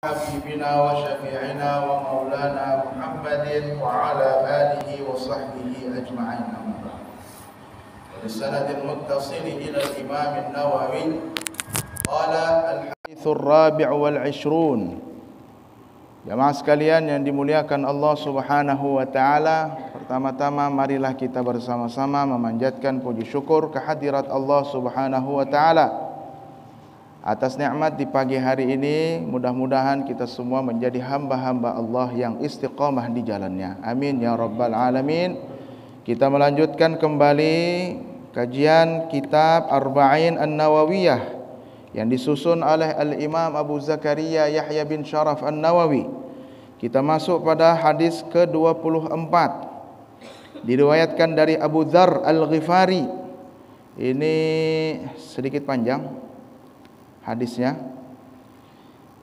حبيبنا وشفيعنا ومولانا محمد وعلى آله وصحبه أجمعين. بالسند المتصل إلى الإمام النووي قال الحديث الرابع والعشرون. Jamaah sekalian yang dimuliakan Allah Subhanahu wa taala, pertama-tama marilah kita bersama-sama memanjatkan puji syukur kehadirat Allah Subhanahu wa taala atas nikmat di pagi hari ini. Mudah-mudahan kita semua menjadi hamba-hamba Allah yang istiqamah di jalannya. Amin ya rabbal alamin. Kita melanjutkan kembali kajian kitab Arba'in An-Nawawiyah yang disusun oleh Al-Imam Abu Zakaria Yahya bin Sharaf An-Nawawi. Kita masuk pada hadis ke-24. Diriwayatkan dari Abu Dzar Al-Ghifari. Ini sedikit panjang hadisnya.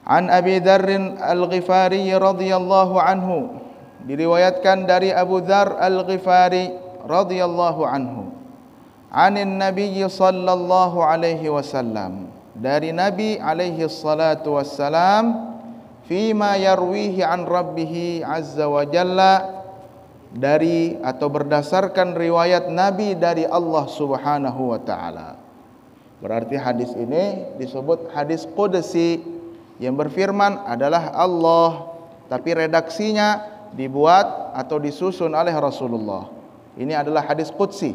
An Abi Dzar Al-Ghifari radhiyallahu anhu. Diriwayatkan dari Abu Dzar Al-Ghifari radhiyallahu anhu. Anin Nabi sallallahu alaihi wasallam. Dari Nabi alaihi salatu wassalam, fima yarwihi an rabbih azza wa jalla, dari atau berdasarkan riwayat Nabi dari Allah Subhanahu wa taala. Berarti hadis ini disebut hadis qudsi, yang berfirman adalah Allah, tapi redaksinya dibuat atau disusun oleh Rasulullah. Ini adalah hadis qudsi.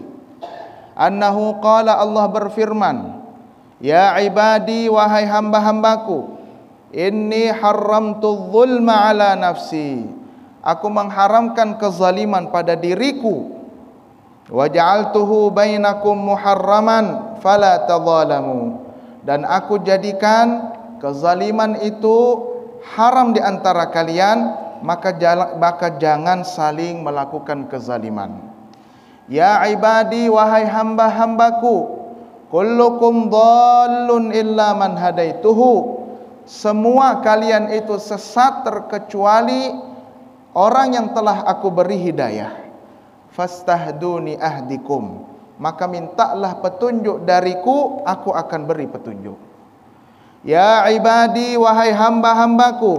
Annahu qala, Allah berfirman, ya ibadi, wahai hamba-hambaku, inni haramtu dzulma ala nafsi, aku mengharamkan kezaliman pada diriku, wa ja'altuhu bainakum muharraman fala tadzalamu, dan aku jadikan kezaliman itu haram di antara kalian, maka jangan saling melakukan kezaliman. Ya ibadi, wahai hamba-hambaku, kullukum dhallun illa man hadaituhu, semua kalian itu sesat terkecuali orang yang telah aku beri hidayah. Fastahduni ahdikum, maka mintalah petunjuk dariku, aku akan beri petunjuk. Ya ibadi, wahai hamba-hambaku,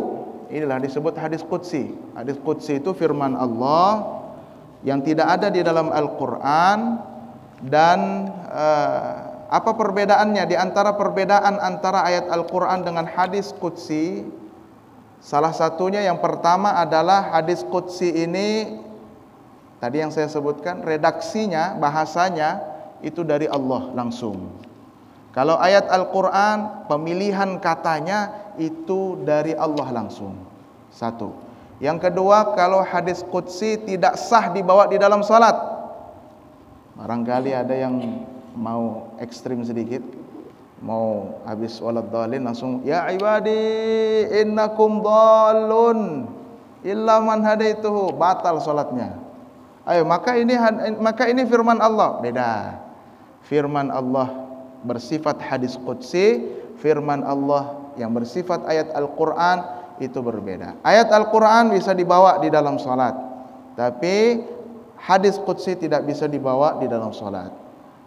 inilah disebut hadis qudsi. Hadis qudsi itu firman Allah yang tidak ada di dalam Al-Quran. Dan apa perbedaannya? Di antara perbedaan antara ayat Al-Quran dengan hadis qudsi, salah satunya yang pertama adalah hadis qudsi ini, tadi yang saya sebutkan, redaksinya, bahasanya itu dari Allah langsung. Kalau ayat Al-Quran, pemilihan katanya itu dari Allah langsung. Satu. Yang kedua, kalau hadis qudsi tidak sah dibawa di dalam salat. Barangkali ada yang mau ekstrim sedikit, mau habis waladhdallin langsung ya ibadi innakum dhallun illa man hadaituhu, batal salatnya. Ayo, maka ini firman Allah. Beda. Firman Allah bersifat hadis qudsi, firman Allah yang bersifat ayat Al-Quran itu berbeda. Ayat Al-Quran bisa dibawa di dalam salat, tapi hadis qudsi tidak bisa dibawa di dalam salat.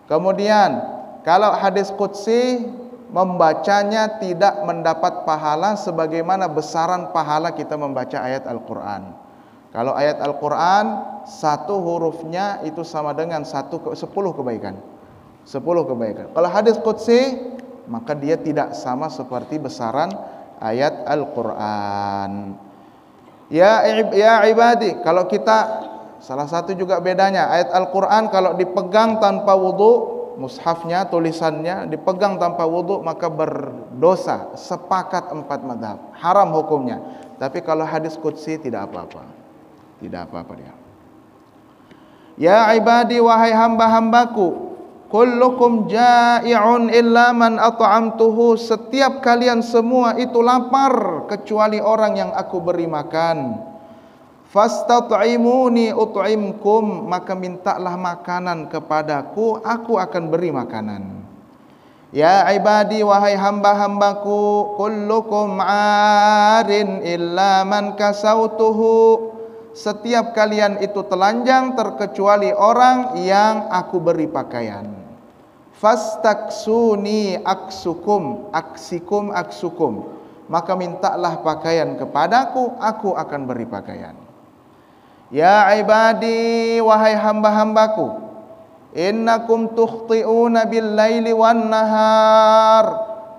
Kemudian kalau hadis qudsi, membacanya tidak mendapat pahala sebagaimana besaran pahala kita membaca ayat Al-Quran. Kalau ayat Al-Quran, satu hurufnya itu sama dengan 10 kebaikan. 10 kebaikan. Kalau hadis qudsi, maka dia tidak sama seperti besaran ayat Al-Quran. Ya ibadi, kalau kita, salah satu juga bedanya, ayat Al-Quran kalau dipegang tanpa wudu, mushafnya, tulisannya dipegang tanpa wudu, maka berdosa. Sepakat 4 mazhab, haram hukumnya. Tapi kalau hadis qudsi tidak apa-apa. Tidak apa-apa dia. Ya ibadi, wahai hamba-hambaku, kullukum ja'i'un illa man at'amtuhu, setiap kalian semua itu lapar kecuali orang yang aku beri makan. Fastat'imuni ut'imkum, maka mintalah makanan kepadaku, aku akan beri makanan. Ya ibadi, wahai hamba-hambaku, kullukum 'arin illa man kasautuhu, setiap kalian itu telanjang terkecuali orang yang aku beri pakaian. Fastaksuni aksukum, aksikum aksukum, maka mintalah pakaian kepadaku, aku akan beri pakaian. Ya ibadi, wahai hamba-hambaku, innakum tukhti'una bil-laili wan nahar,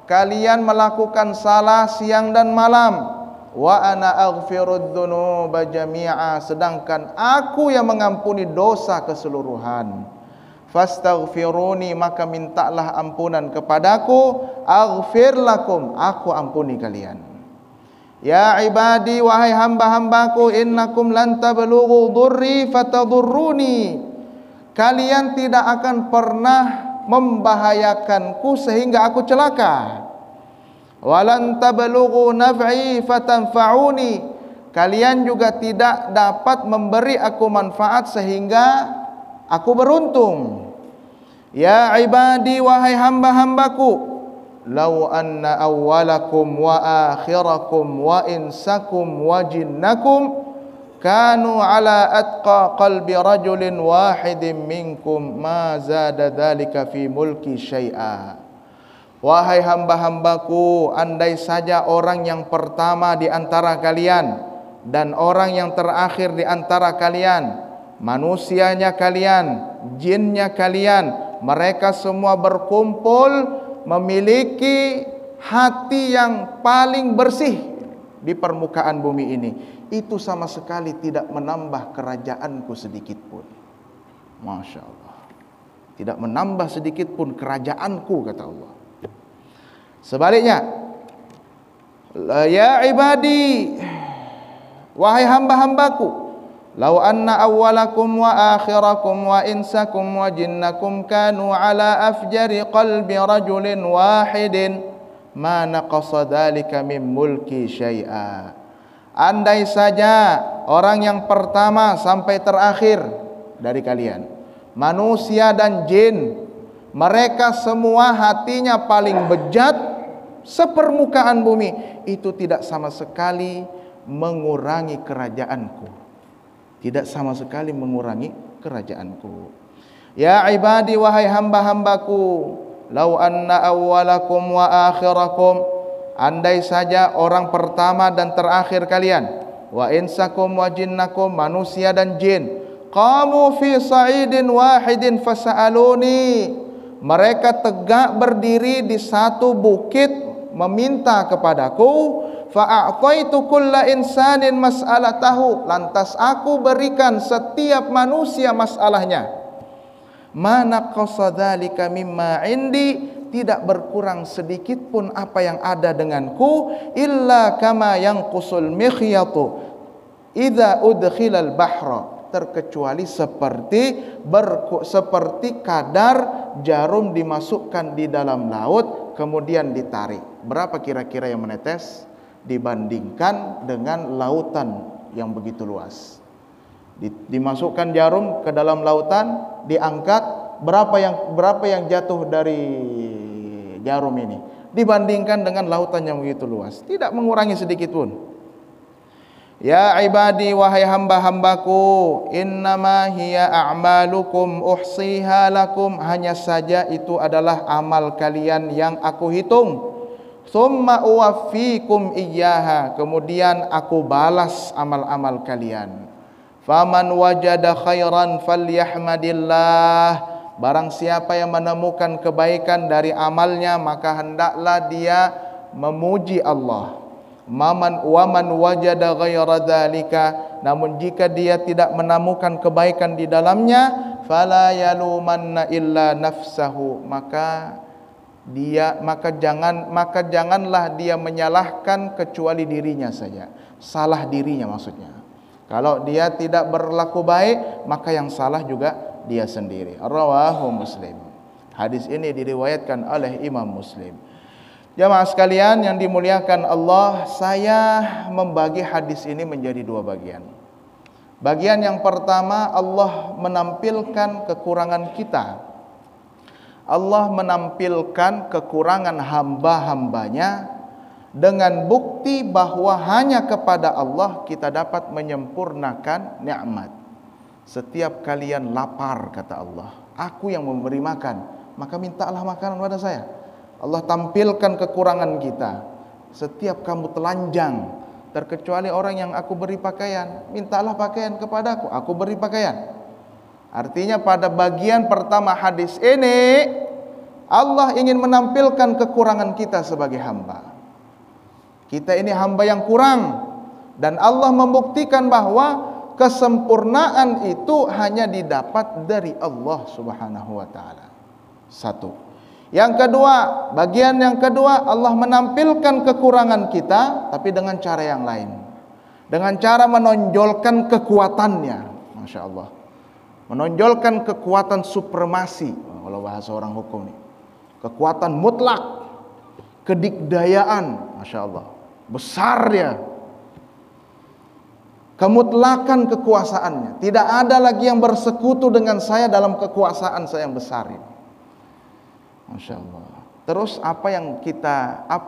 kalian melakukan salah siang dan malam. Wa ana aghfirudz dzunuba jami'a, sedangkan aku yang mengampuni dosa keseluruhan. Fastaghfiruni, maka mintalah ampunan kepadaku, aghfir lakum, aku ampuni kalian. Ya ibadi, wahai hamba-hambaku, innakum lan tablughu dhurri fatadurruni, kalian tidak akan pernah membahayakanku sehingga aku celaka. Walan tablughu naf'i fatanfa'uni, kalian juga tidak dapat memberi aku manfaat sehingga aku beruntung. Ya ibadi, wahai hamba-hambaku, law anna awwalakum wa akhirakum wa insakum wa jinnakum kanu ala atqa qalbi rajulin wahidin minkum ma zada dhalika fi mulki syai'a. Wahai hamba-hambaku, andai saja orang yang pertama di antara kalian dan orang yang terakhir di antara kalian, manusianya kalian, jinnya kalian, mereka semua berkumpul memiliki hati yang paling bersih di permukaan bumi ini, itu sama sekali tidak menambah kerajaanku sedikit pun. Masya Allah, tidak menambah sedikit pun kerajaanku, kata Allah. Sebaliknya, ya ibadi, wahai hamba-hambaku, law anna awwalakum wa akhirakum wa insakum wa jinnakum kanu ala afjari qalbi rajulin wahidin ma naqasa dhalika min mulki syai'a. Andai saja orang yang pertama sampai terakhir dari kalian, manusia dan jin, mereka semua hatinya paling bejat sepermukaan bumi, itu tidak sama sekali mengurangi kerajaanku, tidak sama sekali mengurangi kerajaanku. Ya ibadi, wahai hamba-hambaku, law anna awwalakum wa akhirakum, andai saja orang pertama dan terakhir kalian, wa insakum wa jinnakum, manusia dan jin, qamu fi sa'idin wahidin fasa'aluni, mereka tegak berdiri di satu bukit meminta kepadaku, fa'a'taitu kulla insanin mas'alatahu, lantas aku berikan setiap manusia masalahnya. Mana qasadzalika mimma indi, tidak berkurang sedikit pun apa yang ada denganku, illa kama yanqusul mikhyatu idza udkhilal bahra, terkecuali seperti kadar jarum dimasukkan di dalam laut kemudian ditarik. Berapa kira-kira yang menetes dibandingkan dengan lautan yang begitu luas? Dimasukkan jarum ke dalam lautan, diangkat, berapa yang jatuh dari jarum ini dibandingkan dengan lautan yang begitu luas? Tidak mengurangi sedikit pun. Ya ibadi, wahai hamba-hambaku, innama hiya a'malukum uhsiha lakum, hanya saja itu adalah amal kalian yang aku hitung. Thumma uwaffikum iyyaha, kemudian aku balas amal-amal kalian. Faman wajada khairan falyahmadillah, barang siapa yang menemukan kebaikan dari amalnya, maka hendaklah dia memuji Allah. Waman wajada ghaira dzalika, namun jika dia tidak menemukan kebaikan di dalamnya, fala yalumanna illa nafsahu, maka janganlah dia menyalahkan kecuali dirinya saja. Salah dirinya maksudnya. Kalau dia tidak berlaku baik, maka yang salah juga dia sendiri. Rawahu Muslim. Hadis ini diriwayatkan oleh Imam Muslim. Jamaah sekalian yang dimuliakan Allah, saya membagi hadis ini menjadi dua bagian. Bagian yang pertama, Allah menampilkan kekurangan kita. Allah menampilkan kekurangan hamba-hambanya dengan bukti bahwa hanya kepada Allah kita dapat menyempurnakan nikmat. Setiap kalian lapar, kata Allah, aku yang memberi makan, maka mintalah makanan pada saya. Allah tampilkan kekurangan kita. setiap kamu telanjang, terkecuali orang yang aku beri pakaian, mintalah pakaian kepadaku, aku beri pakaian. Artinya pada bagian pertama hadis ini, Allah ingin menampilkan kekurangan kita sebagai hamba. Kita ini hamba yang kurang, dan Allah membuktikan bahwa kesempurnaan itu hanya didapat dari Allah Subhanahu wa taala. Satu. Yang kedua, bagian yang kedua, Allah menampilkan kekurangan kita tapi dengan cara yang lain. Dengan cara menonjolkan kekuatannya, Masya Allah. Menonjolkan kekuatan supremasi, kalau bahasa orang hukum nih. Kekuatan mutlak, kedikdayaan, Masya Allah. Besar dia. Kemutlakan kekuasaannya. Tidak ada lagi yang bersekutu dengan saya dalam kekuasaan saya yang besar ini. Masya Allah. Terus apa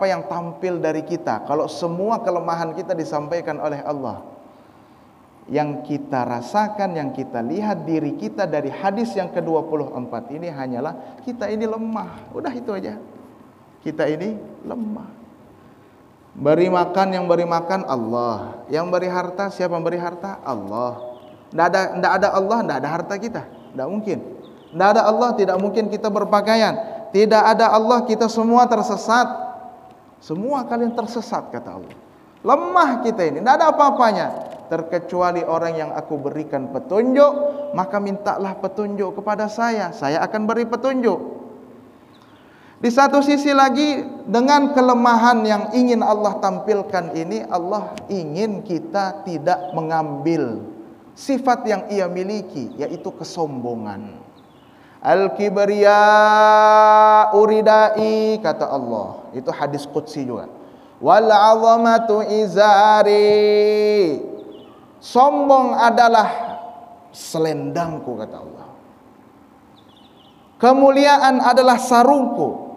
yang tampil dari kita kalau semua kelemahan kita disampaikan oleh Allah? Yang kita rasakan, yang kita lihat diri kita dari hadis yang ke-24 ini hanyalah kita ini lemah. Udah itu aja. Kita ini lemah. Beri makan, yang beri makan Allah. Yang beri harta, siapa yang beri harta? Allah. Tidak ada Allah, tidak ada harta kita. Tidak mungkin. Tidak ada Allah, tidak mungkin kita berpakaian. Tidak ada Allah, kita semua tersesat. Semua kalian tersesat, kata Allah. Lemah kita ini, tidak ada apa-apanya. Terkecuali orang yang aku berikan petunjuk, maka mintalah petunjuk kepada saya akan beri petunjuk. Di satu sisi lagi, dengan kelemahan yang ingin Allah tampilkan ini, Allah ingin kita tidak mengambil sifat yang ia miliki, yaitu kesombongan. Al-kibriya uridai, kata Allah. Itu hadis qudsi juga. Wal 'azamatu izari. Sombong adalah selendangku, kata Allah. Kemuliaan adalah sarungku.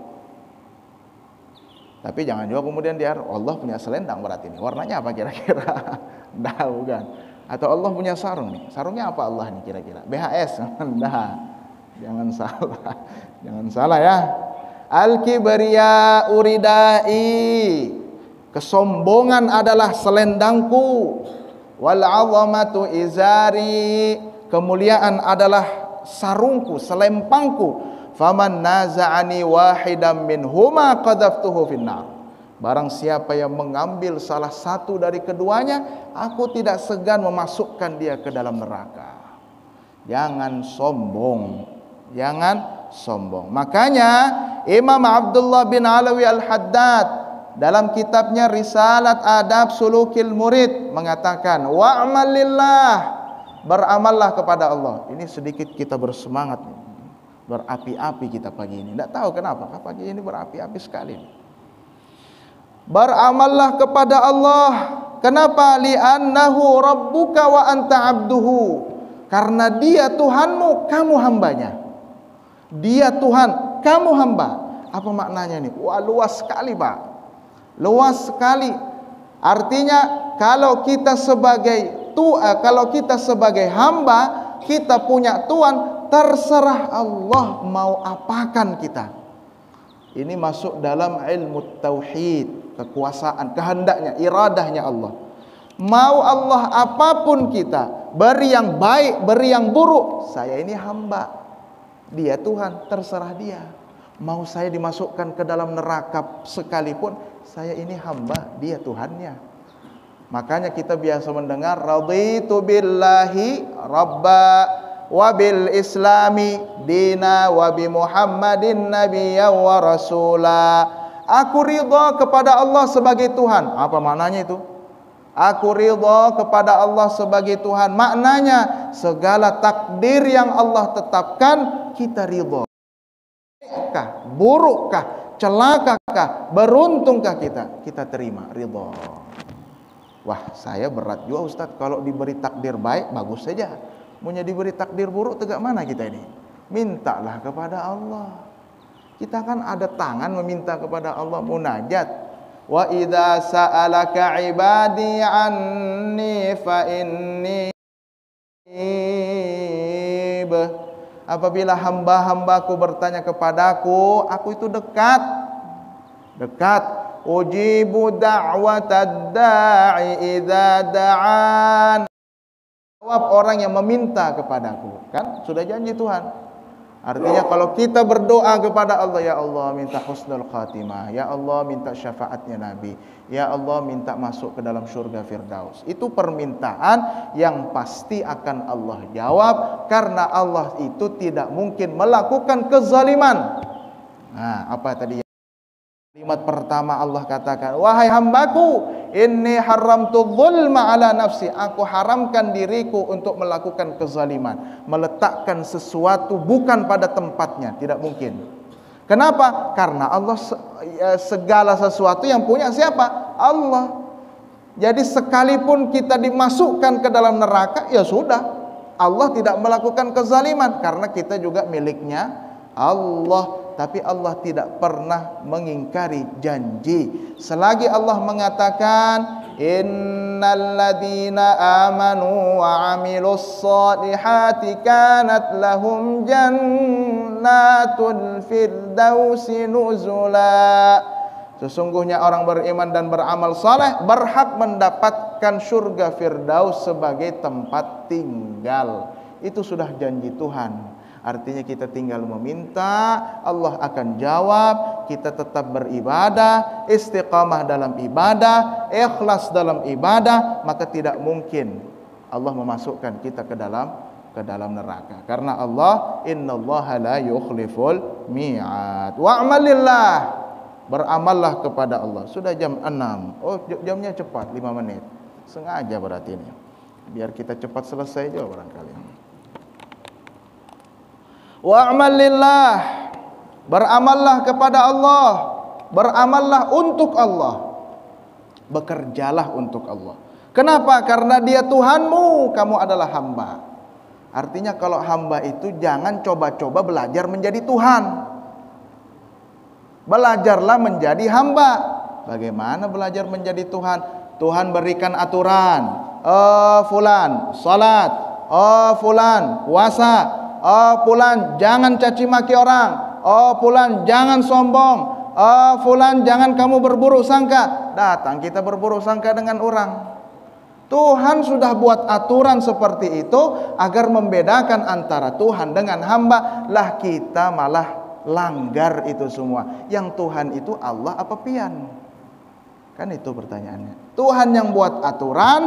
Tapi jangan juga kemudian Allah punya selendang berarti ini. Warnanya apa kira-kira? Dah bukan. Atau Allah punya sarung nih. Sarungnya apa Allah nih kira-kira? BHS? Dah. Jangan salah. Jangan salah ya. Al-kibriya uridai. Kesombongan adalah selendangku. Wal 'azamatu izari. Kemuliaan adalah sarungku, selempangku. Faman naza'ani wahidam minhuma qadhaftuhu finnar. Barang siapa yang mengambil salah satu dari keduanya, aku tidak segan memasukkan dia ke dalam neraka. Jangan sombong. Jangan sombong. Makanya Imam Abdullah bin Alawi Al-Haddad dalam kitabnya Risalat Adab Sulukil Murid mengatakan, wa'amal lillah, beramallah kepada Allah. Ini sedikit kita bersemangat, berapi-api kita pagi ini. Tidak tahu kenapa pagi ini berapi-api sekali. Beramallah kepada Allah. Kenapa? Li'annahu rabbuka wa anta abduhu. Karena dia Tuhanmu, kamu hambanya. Dia Tuhan, kamu hamba. Apa maknanya ini? Wah, luas sekali, Pak. Luas sekali. Artinya kalau kita sebagai hamba, kita punya Tuhan, terserah Allah mau apakan kita. Ini masuk dalam ilmu tauhid, kekuasaan, kehendaknya, iradahnya Allah. Mau Allah apapun kita, beri yang baik, beri yang buruk, saya ini hamba. Dia Tuhan, terserah dia. Mau saya dimasukkan ke dalam neraka sekalipun, saya ini hamba, dia Tuhannya. Makanya kita biasa mendengar, raditu billahi rabba wa bil islami dina wa bi Muhammadin nabiyya wa rasula. Aku ridha kepada Allah sebagai Tuhan. Apa maknanya itu? Aku ridha kepada Allah sebagai Tuhan. Maknanya segala takdir yang Allah tetapkan kita ridha. Baikkah, burukkah, celakakah, beruntungkah kita terima ridha. Wah, saya berat juga Ustaz kalau diberi takdir baik bagus saja. Maunya diberi takdir buruk tegak mana kita ini? Mintalah kepada Allah. Kita kan ada tangan meminta kepada Allah, munajat. Wa idza sa'alaka 'ibadi 'anni fa inni. Apabila hamba-hambaku bertanya kepadaku, aku itu dekat. Dekat. ujibu da'watad da'i idza da'an. Jawab orang yang meminta kepadaku. Kan sudah janji Tuhan. Artinya kalau kita berdoa kepada Allah, ya Allah minta husnul khatimah, ya Allah minta syafaatnya Nabi, ya Allah minta masuk ke dalam surga Firdaus. Itu permintaan yang pasti akan Allah jawab, karena Allah itu tidak mungkin melakukan kezaliman. Nah, apa tadi? Kalimat pertama Allah katakan, wahai hambaku, inni haramtu dzulma ala nafsi. Aku haramkan diriku untuk melakukan kezaliman, meletakkan sesuatu bukan pada tempatnya, tidak mungkin. Kenapa? Karena Allah segala sesuatu yang punya siapa? Allah. Jadi sekalipun kita dimasukkan ke dalam neraka, ya sudah, Allah tidak melakukan kezaliman karena kita juga miliknya Allah. Tapi Allah tidak pernah mengingkari janji. Selagi Allah mengatakan, innal ladzina amanu wa 'amilus shalihati kanat lahum jannatul firdausi nuzula. Sesungguhnya orang beriman dan beramal saleh berhak mendapatkan surga Firdaus sebagai tempat tinggal. Itu sudah janji Tuhan. Artinya kita tinggal meminta, Allah akan jawab. Kita tetap beribadah, istiqamah dalam ibadah, ikhlas dalam ibadah, maka tidak mungkin Allah memasukkan kita ke dalam neraka. Karena Allah, innallaha la yukhliful mi'ad. Wa'malillah, beramallah kepada Allah. Sudah jam 6. Oh, jamnya cepat, 5 menit. Sengaja berarti ini. Biar kita cepat selesai juga barangkali. Wa'mal lillah, beramallah kepada Allah, beramallah untuk Allah, bekerjalah untuk Allah. Kenapa? Karena Dia Tuhanmu, kamu adalah hamba. Artinya kalau hamba itu jangan coba-coba belajar menjadi Tuhan. Belajarlah menjadi hamba. Bagaimana belajar menjadi Tuhan? Tuhan berikan aturan. Fulan salat, fulan puasa, fulan jangan caci maki orang, fulan jangan sombong, fulan jangan kamu berburuk sangka. Datang kita berburuk sangka dengan orang. Tuhan sudah buat aturan seperti itu agar membedakan antara Tuhan dengan hamba. Lah kita malah langgar itu semua. Yang Tuhan itu Allah apa pian? Kan itu pertanyaannya. Tuhan yang buat aturan,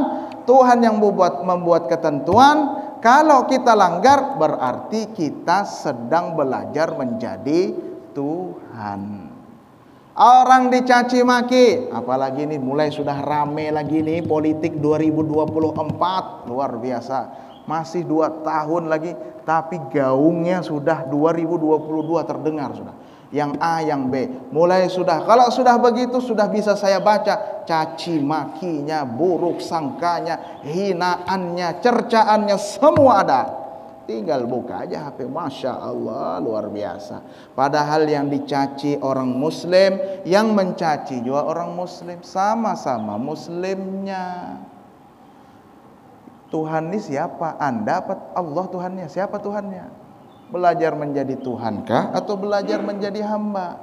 Tuhan yang membuat ketentuan. Kalau kita langgar, berarti kita sedang belajar menjadi Tuhan. Orang dicaci maki, apalagi ini mulai sudah rame lagi nih politik 2024, luar biasa. Masih 2 tahun lagi, tapi gaungnya sudah 2022 terdengar sudah. Yang A, yang B, mulai sudah. Kalau sudah begitu, sudah bisa saya baca caci makinya, buruk sangkanya, hinaannya, cercaannya, semua ada. Tinggal buka aja HP, Masya Allah, luar biasa. Padahal yang dicaci orang muslim, yang mencaci juga orang muslim, sama-sama muslimnya. Tuhan ini siapa? Anda apa Allah Tuhannya? Siapa Tuhannya? Belajar menjadi Tuhankah atau belajar menjadi hamba?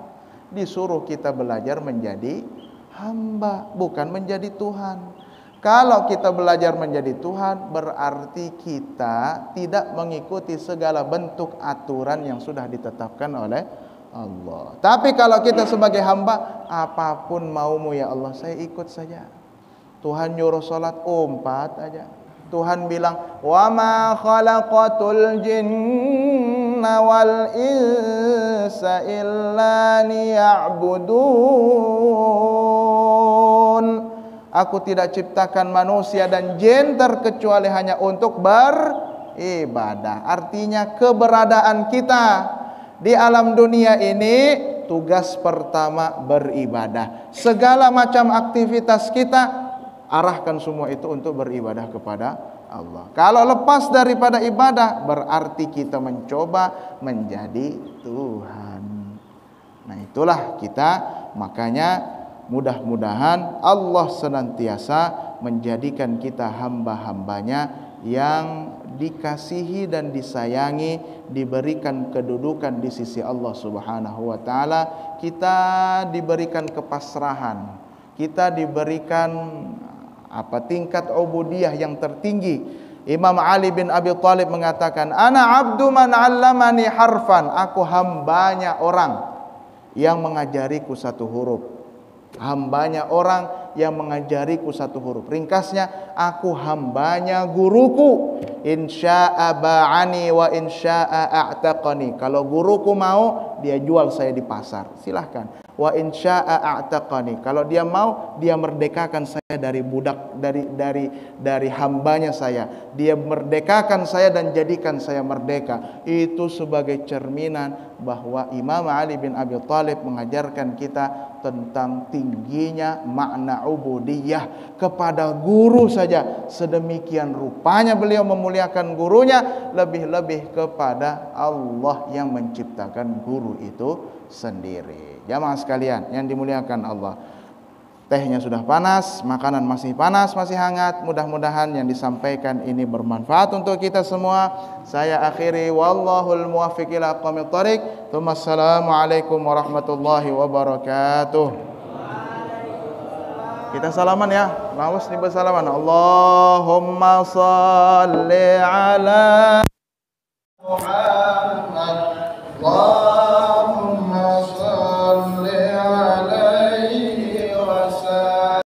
Disuruh kita belajar menjadi hamba, bukan menjadi Tuhan. Kalau kita belajar menjadi Tuhan, berarti kita tidak mengikuti segala bentuk aturan yang sudah ditetapkan oleh Allah. Tapi kalau kita sebagai hamba, apapun maumu ya Allah, saya ikut saja. Tuhan nyuruh sholat, umpat aja. Tuhan bilang, wa ma khalaqatul jinna wal insa illa liya'budun. Aku tidak ciptakan manusia dan jin terkecuali hanya untuk beribadah. Artinya keberadaan kita di alam dunia ini, tugas pertama beribadah. Segala macam aktivitas kita, arahkan semua itu untuk beribadah kepada Allah. Kalau lepas daripada ibadah, berarti kita mencoba menjadi Tuhan. Nah itulah kita, makanya mudah-mudahan Allah senantiasa menjadikan kita hamba-hambanya yang dikasihi dan disayangi, diberikan kedudukan di sisi Allah Subhanahu wa taala, kita diberikan kepasrahan, kita diberikan tingkat ubudiyah yang tertinggi. Imam Ali bin Abi Thalib mengatakan, "Ana abdu man 'allamani harfan." Aku hambanya orang yang mengajariku satu huruf. Hambanya orang yang mengajariku satu huruf. Ringkasnya, aku hambanya guruku. Insya'a ba'ani wa insya'a a'taqani. Kalau guruku mau, dia jual saya di pasar, silahkan. Wa insya'a a'taqani. Kalau dia mau, dia merdekakan saya dari budak, dari hambanya saya. Dia merdekakan saya dan jadikan saya merdeka. Itu sebagai cerminan bahwa Imam Ali bin Abi Thalib mengajarkan kita tentang tingginya makna ubudiyah kepada guru saja. Sedemikian rupanya beliau memuliakan gurunya, lebih-lebih kepada Allah yang menciptakan guru itu sendiri. Jamaah sekalian yang dimuliakan Allah, tehnya sudah panas, makanan masih panas, masih hangat. Mudah-mudahan yang disampaikan ini bermanfaat untuk kita semua. Saya akhiri, wallahul muwaffiq ila aqwamit thoriq. Assalamualaikum warahmatullahi wabarakatuh. Kita salaman ya. Lawas nih bersalaman. Allahumma salli ala